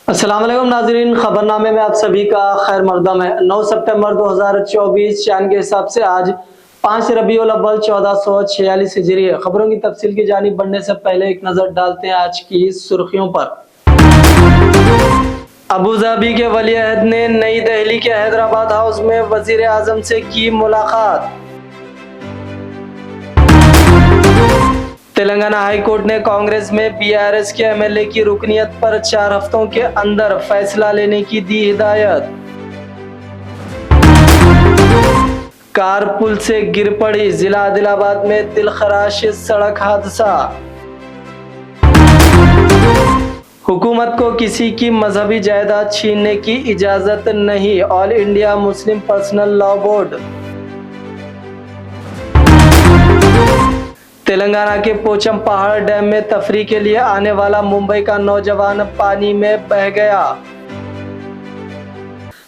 अस्सलाम वालेकुम नाजरीन, खबरनामे में आप सभी का खैर मकदम है। 9 सितंबर 2024 चांद के हिसाब से आज 5 रबीउल अव्वल 1446 हिजरी है। खबरों की तफसील की जानिब बढ़ने से पहले एक नजर डालते हैं आज की सुर्खियों पर। अबू धाबी के वली अहद ने नई दिल्ली के हैदराबाद हाउस में वजीर आजम से की मुलाकात। तेलंगाना हाई कोर्ट ने कांग्रेस में बीआरएस के एमएलए की रुकनियत पर 4 हफ्तों के अंदर फैसला लेने की दी हिदायत। कार पुल से गिर पड़ी, जिला आदिलाबाद में दिलखराश सड़क हादसा। हुकूमत को किसी की मजहबी जायदाद छीनने की इजाजत नहीं, all India Muslim personal law board. Telangana के पोचम पहाड़ डैम में तफरी के लिए आने वाला मुंबई का नौजवान पानी में बह गया।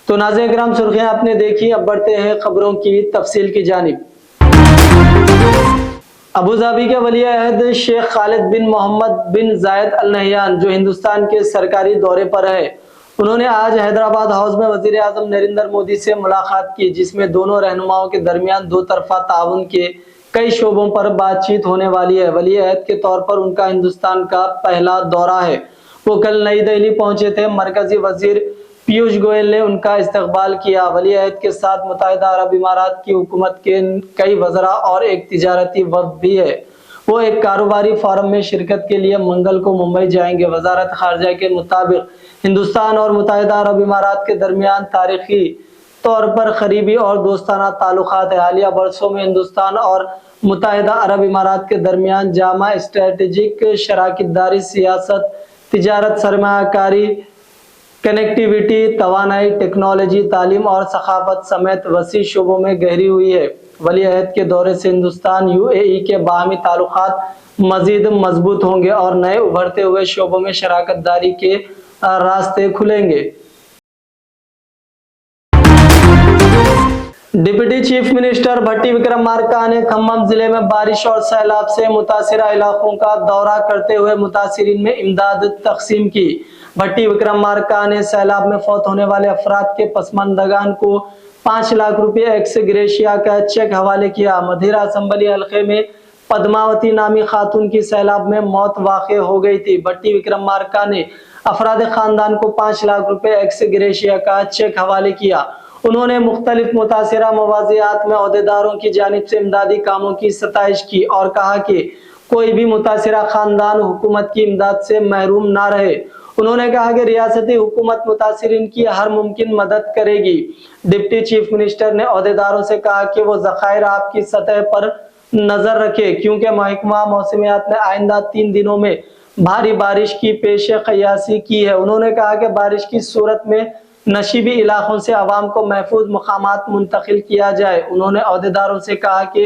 तो नाज़रीन किराम, सुर्खियां आपने देखी, अब बढ़ते हैं खबरों की तफसील की जानिब। अबू धाबी के वली अहद शेख खालिद बिन मोहम्मद बिन जायद अल नहयान, जो हिंदुस्तान के सरकारी दौरे पर है, उन्होंने आज हैदराबाद हाउस में वजीर आजम नरेंद्र मोदी से मुलाकात की, जिसमें दोनों रहनुमाओं के दरमियान दो तरफा ताउन के कई शोबों पर बातचीत होने वाली है। वली अहद के तौर पर उनका हिंदुस्तान का पहला दौरा है। वो कल नई दिल्ली पहुंचे थे। मरकजी वजीर पीयूष गोयल ने उनका इस्तकबाल किया। वली अहद के साथ मुत्तहिदा अरब इमारात की हुकूमत के कई वज़रा और एक तिजारती वफ़द भी है। वो एक कारोबारी फोरम में शिरकत के लिए मंगल को मुंबई जाएंगे। वजारत खारजा के मुताबिक हिंदुस्तान और मुत्तहिदा अरब इमारात के दरमियान तारीखी तौर पर करीबी और दोस्ताना ताल्लुकात है। हालिया बरसों में हिंदुस्तान और मुत्तहिदा अरब इमारात के दरमियान जामा स्ट्रेटेजिक शराकतदारी, सियासत, तिजारत, सरमायाकारी, कनेक्टिविटी, तवानाई, टेक्नोलॉजी, तालीम और सखाफत समेत वसी शोबों में गहरी हुई है। वली अहद के दौरे से हिंदुस्तान यूएई के बाहमी ताल्लुकात मजीद मजबूत होंगे और नए उभरते हुए शोबों में शराकतदारी के रास्ते खुलेंगे। डिप्टी चीफ मिनिस्टर भट्टी विक्रमार्का ने खम्मम जिले में बारिश और सैलाब से मुतासिरा इलाकों का दौरा करते हुए मुतासिरीन में इमदाद तकसीम की। भट्टी विक्रमार्का ने सैलाब में फौत होने वाले अफराद के पसमानदगान को 5 लाख रुपए एक्स ग्रेशिया का चेक हवाले किया। मधिरा असम्बली हल्के में पद्मावती नामी खातून की सैलाब में मौत वाक़ हो गई थी। भट्टी विक्रमार्का ने अफराद खानदान को 5 लाख रुपए एक्स ग्रेशिया का चेक हवाले किया। उन्होंने मुख्तलिफ मुतासिरा मवाजियात में अहदेदारों की जानिब से इमदादी कामों की सताइश की और कहा कि कोई भी मुतासिरा खानदान हुकूमत की इमदाद से महरूम ना रहे। उन्होंने कहा कि रियासती हुकूमत मुतासिरीन की हर मुमकिन मदद करेगी। डिप्टी चीफ मिनिस्टर ने अहदेदारों से कहा कि वो ज़खायर आपकी सतह पर नजर रखे, क्योंकि महकमा मौसमियात ने आइंदा 3 दिनों में भारी बारिश की पेश क़यासी की है। उन्होंने कहा कि बारिश की सूरत में नशीबी इलाकों से आवाम को महफूज मकामात मुंतकिल किया जाए। उन्होंने अहदेदारों से कहा कि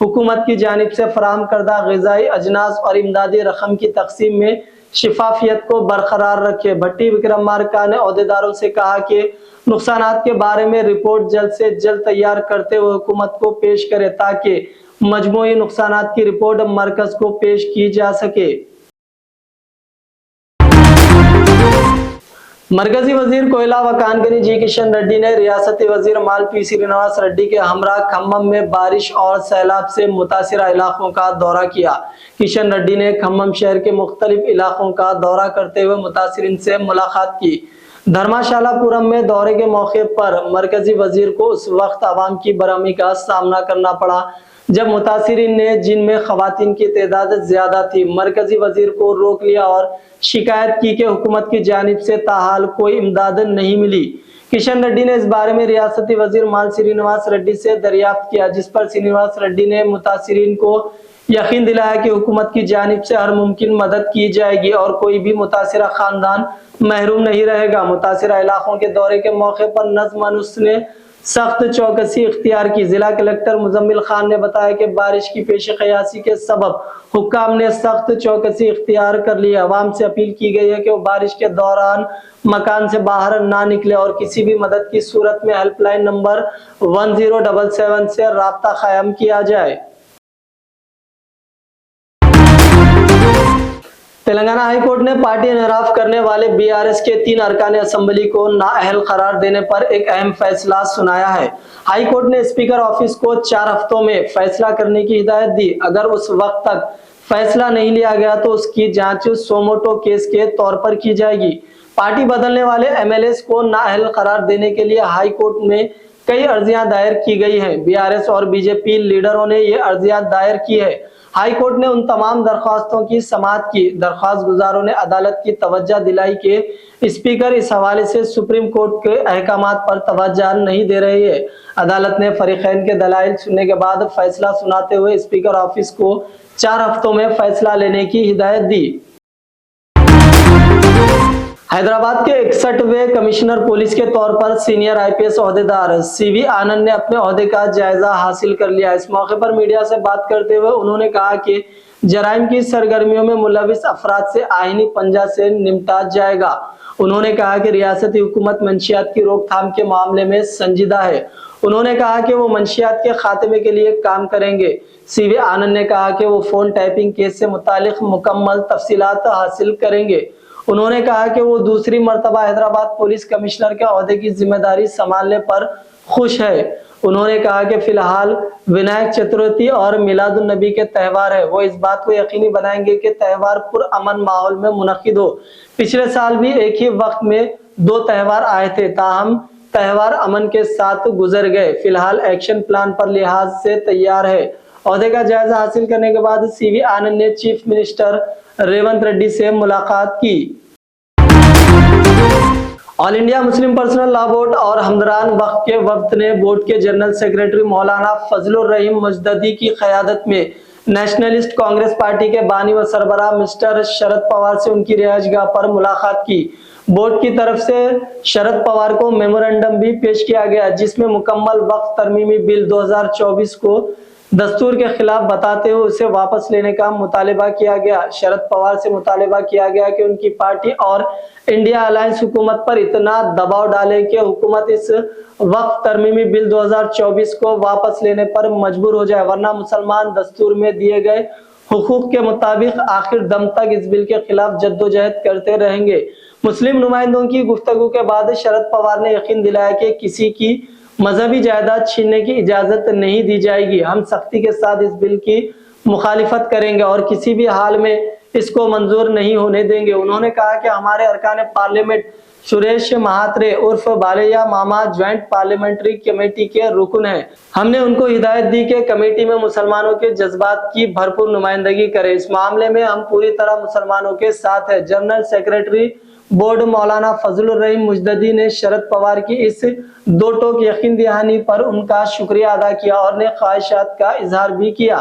हुकूमत की जानिब से फराहम करदा ग़िज़ाई अजनास और इमदादी रकम की तकसीम में शिफाफियत को बरकरार रखे। भट्टी विक्रमार्का ने अहदेदारों से कहा कि नुकसानात के बारे में रिपोर्ट जल्द से जल्द तैयार करते हुए हुकूमत को पेश करे, ताकि मजमूई नुकसानात की रिपोर्ट मरकज को पेश की जा सके। मरकजी वजीर कोयला व कानगनी जी किशन रेड्डी ने रियासती वजीर माल पी श्रीनिवास रेड्डी के हमरा खम्मम में बारिश और सैलाब से मुतासिरा इलाकों का दौरा किया। किशन रेड्डी ने खम्मम शहर के मुख्तलिफ इलाकों का दौरा करते हुए मुतासिरीन से मुलाकात की। धर्मशालापुरम में दौरे के मौके पर मरकजी वजीर को उस वक्त आवाम की बरहमी का सामना करना पड़ा जब मुतासिरीन ने, जिनमें खवातीन की तादाद ज्यादा थी, मरकजी वजीर को रोक लिया और शिकायत की कि हुकूमत की जानिब से ताहाल कोई इमदाद नहीं मिली। किशन रेड्डी ने इस बारे में रियासती वजीर माल श्रीनिवास रेड्डी से दरियाफ्त किया, जिस पर श्रीनिवास रेड्डी ने मुतासिरीन को यकीन दिलाया कि हुकूमत की जानिब से हर मुमकिन मदद की जाएगी और कोई भी मुतासिरा खानदान महरूम नहीं रहेगा। मुतासिरा इलाकों के दौरे के मौके पर नज़्म-ओ-नस्क ने सख्त चौकसी इख्तियार की। जिला कलेक्टर मुजम्मिल खान ने बताया कि बारिश की पेश क़यासी के सबब हुक्काम ने सख्त चौकसी इख्तियार कर ली है। अवाम से अपील की गई है कि वो बारिश के दौरान मकान से बाहर ना निकले और किसी भी मदद की सूरत में हेल्पलाइन नंबर 1077 से राब्ता कायम किया जाए। तेलंगाना हाईकोर्ट ने पार्टी इनहराफ करने वाले बीआरएस के 3 अरकान असेंबली को नाअहल करार देने पर एक अहम फैसला सुनाया है। हाईकोर्ट ने स्पीकर ऑफिस को 4 हफ्तों में फैसला करने की हिदायत दी। अगर उस वक्त तक फैसला नहीं लिया गया तो उसकी जांच सोमोटो केस के तौर पर की जाएगी। पार्टी बदलने वाले एमएलएस को नाअहल करार देने के लिए हाईकोर्ट में कई अर्जियां दायर की गई हैं। बीआरएस और बीजेपी लीडरों ने ये अर्जियां दायर की है। हाईकोर्ट ने उन तमाम दरख्वास्तों की समाअत की। दरख्वास्त गुजारों ने अदालत की तवज्जो दिलाई कि स्पीकर इस हवाले से सुप्रीम कोर्ट के अहकामात पर तवज्जो नहीं दे रही है। अदालत ने फरीकैन के दलाइल सुनने के बाद फैसला सुनाते हुए स्पीकर ऑफिस को 4 हफ्तों में फैसला लेने की हिदायत दी। हैदराबाद के 61वें कमिश्नर पुलिस के तौर पर सीनियर आईपीएस ओहदेदार सीवी आनंद ने अपने ओहदे का जायजा हासिल कर लिया। इस मौके पर मीडिया से बात करते हुए उन्होंने कहा कि जराइम की सरगर्मियों में मुलविस अफराद से आईनी पंजा से निपटा जाएगा। उन्होंने कहा कि रियासती हुकूमत मंशियात की रोकथाम के मामले में संजीदा है। उन्होंने कहा कि वो मंशियात के खात्मे के लिए काम करेंगे। सीवी आनंद ने कहा कि वो फोन टैपिंग केस से मुतालिक मुकम्मल तफसीलात हासिल करेंगे। उन्होंने कहा कि वो दूसरी मर्तबा हैदराबाद पुलिस कमिश्नर के ओहदे की जिम्मेदारी संभालने पर खुश है। उन्होंने कहा कि फिलहाल विनायक चतुर्थी और मिलादुन नबी के त्यौहार है। वो इस बात को यकीनी बनाएंगे कि त्यौहार पुरअमन माहौल में मुनक्किद हो। पिछले साल भी एक ही वक्त में 2 त्यौहार आए थे, ताहम त्यौहार अमन के साथ गुजर गए। फिलहाल एक्शन प्लान पर लिहाज से तैयार है। ओहदे का जायजा हासिल करने के बाद सीवी आनंद ने चीफ मिनिस्टर रेवंत रेड्डी से मुलाकात की। All India Muslim personal law board और हमदरान वक्फ के वफ्द ने बोर्ड के जनरल सेक्रेटरी मौलाना फजलुर रहीम मुजद्दी की क़यादत में नेशनलिस्ट कांग्रेस पार्टी के बानी व सरबराह मिस्टर शरद पवार से उनकी रिहाइशगाह पर मुलाकात की। बोर्ड की तरफ से शरद पवार को मेमोरेंडम भी पेश किया गया, जिसमें मुकम्मल वक्फ तरमीमी बिल 2024 को दस्तूर के खिलाफ बताते हुए उसे वापस लेने का मुतालिबा किया गया। शरद पवार से मुतालिबा किया गया कि उनकी पार्टी और इंडिया अलायंस हुकूमत पर इतना दबाव डाले कि हुकूमत इस वक्फ तरमीमी बिल 2024 को वापस लेने पर मजबूर हो जाए, वरना मुसलमान दस्तूर में दिए गए हुकूक के मुताबिक आखिर दम तक इस बिल के खिलाफ जद्दोजहद करते रहेंगे। मुस्लिम नुमाइंदों की गुफ्तगू के बाद शरद पवार ने यकीन दिलाया कि किसी की मजहबी जायदाद छीनने की इजाजत नहीं दी जाएगी। हम सख्ती के साथ इस बिल की मुखालिफत करेंगे और किसी भी हाल में इसको मंजूर नहीं होने देंगे। उन्होंने कहा कि हमारे अरकान पार्लियामेंट सुरेश महात्रे उर्फ बालैया मामा ज्वाइंट पार्लियामेंट्री कमेटी के रुकन हैं। हमने उनको हिदायत दी कि कमेटी में मुसलमानों के जज्बात की भरपूर नुमाइंदगी करें। इस मामले में हम पूरी तरह मुसलमानों के साथ हैं। जनरल सेक्रेटरी बोर्ड मौलाना फजलुर रहीम मुजद्दी ने शरद पवार की इस 2 टोक यकीन दहानी पर उनका शुक्रिया अदा किया और ने ख्वाहिशात का इजहार भी किया।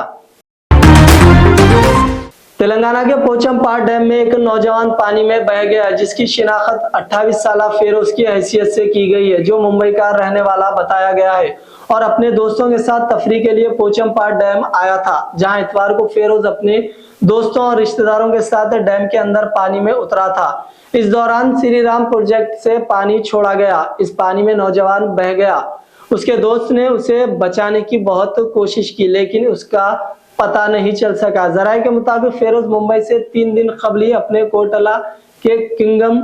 तेलंगाना के पोचमपाट डैम में एक नौजवान पानी में बह गया, जिसकी शिनाख्त 28 साला फेरोज की हैसियत से की गई है, जो मुंबई का रहने वाला बताया गया है और अपने दोस्तों के साथ तफरी के लिए पोचमपाट डैम आया था, जहां इतवार को फेरोज अपने दोस्तों और रिश्तेदारों के साथ डैम के अंदर पानी में उतरा था। इस दौरान श्री राम प्रोजेक्ट से पानी छोड़ा गया। इस पानी में नौजवान बह गया। उसके दोस्त ने उसे बचाने की बहुत कोशिश की, लेकिन उसका पता नहीं चल सका। जराये के मुताबिक फेरोज मुंबई से 3 दिन कबल ही अपने कोटला के किंगम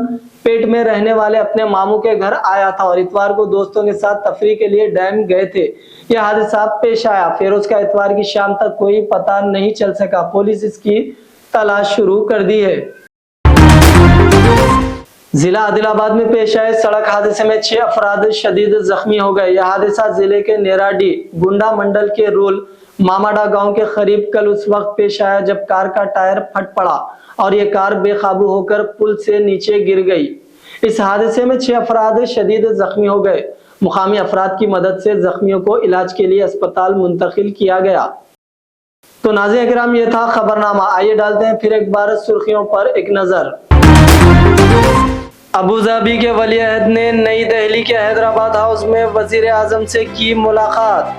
पेट में रहने वाले अपने मामू के घर आया था और इतवार को दोस्तों के साथ तफरी के लिए डैम गए थे। यह हादसा पेश आया। फेरोज का इतवार की शाम तक कोई पता नहीं चल सका। पुलिस इसकी तलाश शुरू कर दी है। जिला आदिलाबाद में पेश आए सड़क हादसे में 6 अफराद शदीद जख्मी हो गए। यह हादसा जिले के नेराडी गुंडा मंडल के रूल मामाडा गांव के करीब कल उस वक्त पेश आया जब कार का टायर फट पड़ा और ये कार बेकाबू होकर पुल से नीचे गिर गई। इस हादसे में 6 अफराद शदीद जख्मी हो गए। मुकामी अफराद की मदद से जख्मियों को इलाज के लिए अस्पताल मुंतकिल किया गया। तो नाज़रीन इकराम, ये था खबरनामा। आइए डालते हैं फिर एक बार सुर्खियों पर एक नजर। अबूधाबी के वली अहद ने नई दिल्ली के हैदराबाद हाउस में वजीर आजम से की मुलाकात।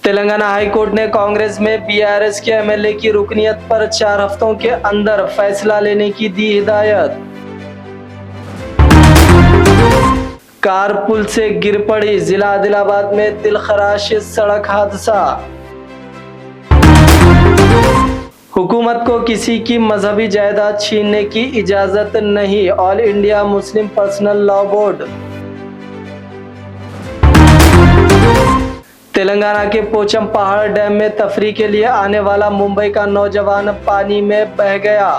तेलंगाना हाई कोर्ट ने कांग्रेस में बीआरएस के एमएलए की रुकनियत पर 4 हफ्तों के अंदर फैसला लेने की दी हिदायत। कार पुल से गिर पड़ी, जिला आदिलाबाद में दिलखराश सड़क हादसा। हुकूमत को किसी की मजहबी जायदाद छीनने की इजाजत नहीं, all India Muslim personal law board. Telangana के पोचम पहाड़ डैम में तफरी के लिए आने वाला मुंबई का नौजवान पानी में बह गया।